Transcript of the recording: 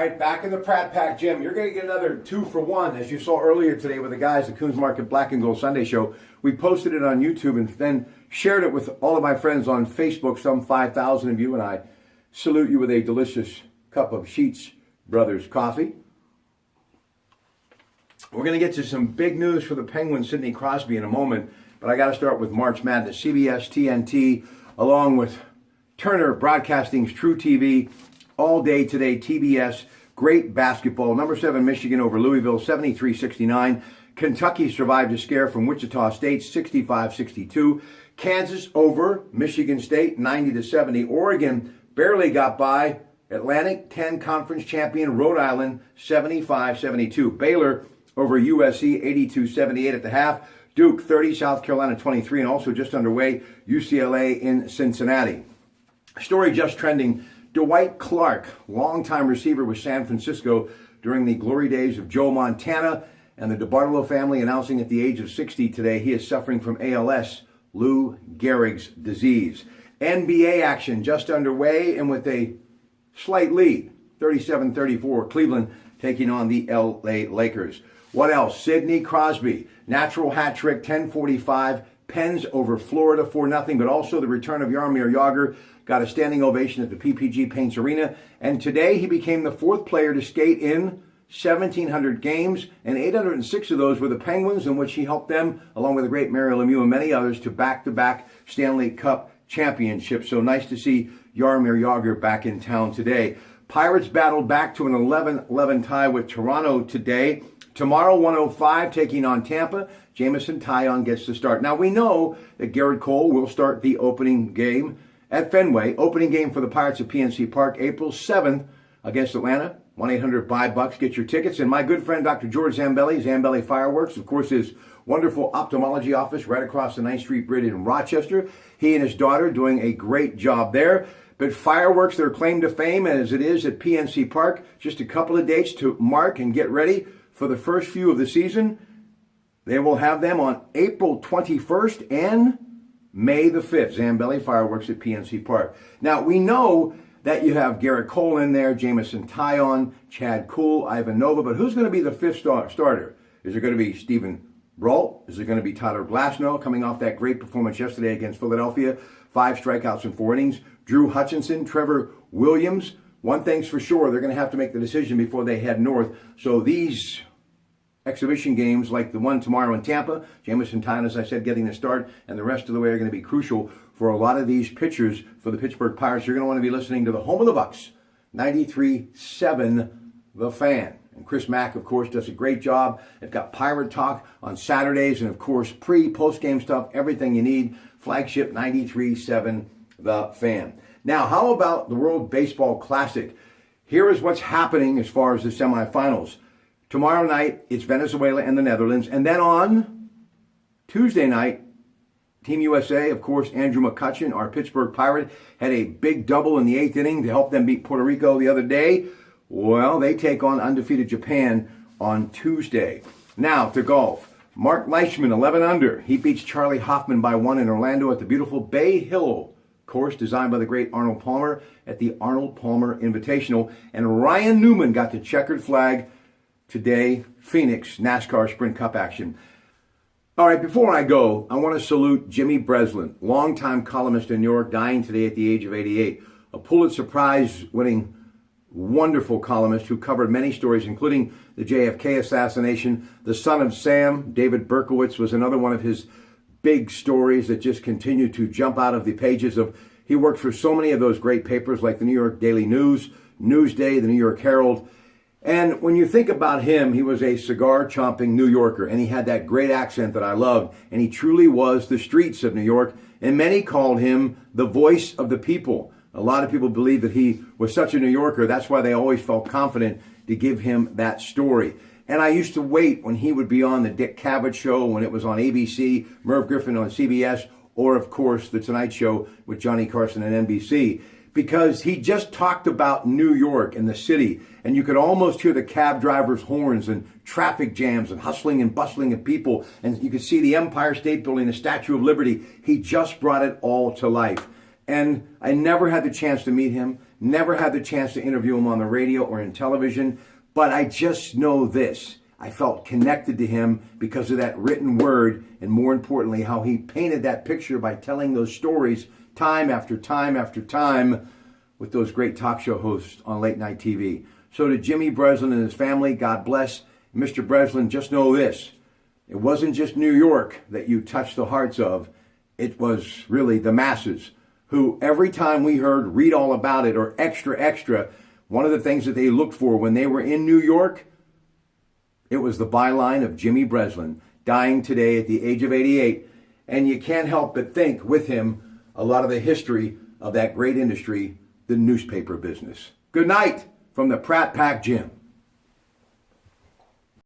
right, back in the Pratt Pack, Jim. You're going to get another 2-for-1, as you saw earlier today with the guys, the Coons Market Black and Gold Sunday Show. We posted it on YouTube and then shared it with all of my friends on Facebook, some 5,000 of you, and I salute you with a delicious cup of Sheets Brothers coffee. We're going to get to some big news for the Penguins, Sidney Crosby, in a moment, but I got to start with March Madness. CBS, TNT, along with Turner Broadcasting's True TV, all day today, TBS, great basketball. Number 7, Michigan over Louisville, 73-69. Kentucky survived a scare from Wichita State, 65-62. Kansas over Michigan State, 90-70. Oregon barely got by Atlantic 10 conference champion Rhode Island, 75-72. Baylor over USC, 82-78 at the half. Duke, 30, South Carolina, 23. And also just underway, UCLA in Cincinnati. Story just trending. Dwight Clark, longtime receiver with San Francisco during the glory days of Joe Montana, and the DeBartolo family announcing at the age of 60 today he is suffering from ALS, Lou Gehrig's disease. NBA action just underway and with a slight lead, 37-34, Cleveland taking on the LA Lakers. What else? Sidney Crosby, natural hat trick, 10:45, Pens over Florida 4-0, but also the return of Jaromir Jagr. Got a standing ovation at the PPG Paints Arena. And today he became the 4th player to skate in 1,700 games, and 806 of those were the Penguins, in which he helped them, along with the great Mario Lemieux and many others, to back-to-back Stanley Cup championships. So nice to see Jaromir Jagr back in town today. Pirates battled back to an 11-11 tie with Toronto today. Tomorrow, 1:05, taking on Tampa. Jamison Taillon gets the start. Now, we know that Garrett Cole will start the opening game at Fenway. Opening game for the Pirates at PNC Park, April 7th against Atlanta. 1-800-BUY-BUCKS. Get your tickets. And my good friend, Dr. George Zambelli, Zambelli Fireworks, of course, his wonderful ophthalmology office right across the 9th Street Bridge in Rochester. He and his daughter doing a great job there. But fireworks, their claim to fame, as it is at PNC Park, just a couple of dates to mark and get ready for the first few of the season. They will have them on April 21st and May the 5th. Zambelli Fireworks at PNC Park. Now, we know that you have Garrett Cole in there, Jamison Taillon, Chad Kuhl, Ivan Nova, but who's going to be the 5th starter? Is it going to be Stephen Brault? Is it going to be Tyler Glasnow, coming off that great performance yesterday against Philadelphia? 5 strikeouts in 4 innings. Drew Hutchinson, Trevor Williams. One thing's for sure, they're going to have to make the decision before they head north. So these exhibition games, like the one tomorrow in Tampa, Jamison Taillon, as I said, getting the start, and the rest of the way are going to be crucial for a lot of these pitchers for the Pittsburgh Pirates. You're going to want to be listening to the home of the Bucks, 93.7 The Fan. And Chris Mack, of course, does a great job. They've got Pirate Talk on Saturdays, and of course, post-game stuff, everything you need. Flagship 93.7 The Fan. Now, how about the World Baseball Classic? Here is what's happening as far as the semifinals. Tomorrow night, it's Venezuela and the Netherlands. And then on Tuesday night, Team USA, of course, Andrew McCutchen, our Pittsburgh Pirate, had a big double in the 8th inning to help them beat Puerto Rico the other day. Well, they take on undefeated Japan on Tuesday. Now to golf. Mark Leishman, 11 under. He beats Charlie Hoffman by 1 in Orlando at the beautiful Bay Hill course designed by the great Arnold Palmer at the Arnold Palmer Invitational. And Ryan Newman got the checkered flag today, Phoenix NASCAR Sprint Cup action. All right, before I go, I want to salute Jimmy Breslin, longtime columnist in New York, dying today at the age of 88. A Pulitzer Prize-winning, wonderful columnist who covered many stories, including the JFK assassination. The Son of Sam, David Berkowitz, was another one of his big stories that just continue to jump out of the pages of. He worked for so many of those great papers like the New York Daily News, Newsday, the New York Herald. And when you think about him, he was a cigar-chomping New Yorker, and he had that great accent that I loved, and he truly was the streets of New York, and many called him the voice of the people. A lot of people believe that he was such a New Yorker, that's why they always felt confident to give him that story. And I used to wait when he would be on the Dick Cavett Show, when it was on ABC, Merv Griffin on CBS, or, of course, The Tonight Show with Johnny Carson and NBC, because he just talked about New York and the city, and you could almost hear the cab drivers' horns and traffic jams and hustling and bustling of people, and you could see the Empire State Building, the Statue of Liberty. He just brought it all to life. And I never had the chance to meet him, Never had the chance to interview him on the radio or in television, but I just know this. I felt connected to him because of that written word, and more importantly, how he painted that picture by telling those stories time after time after time with those great talk show hosts on late night TV. So to Jimmy Breslin and his family, God bless. Mr. Breslin, just know this. It wasn't just New York that you touched the hearts of. It was really the masses who every time we heard read all about it or extra, extra, one of the things that they looked for when they were in New York, it was the byline of Jimmy Breslin, dying today at the age of 88. And you can't help but think with him a lot of the history of that great industry, the newspaper business. Good night from the Pratt Pack Gym.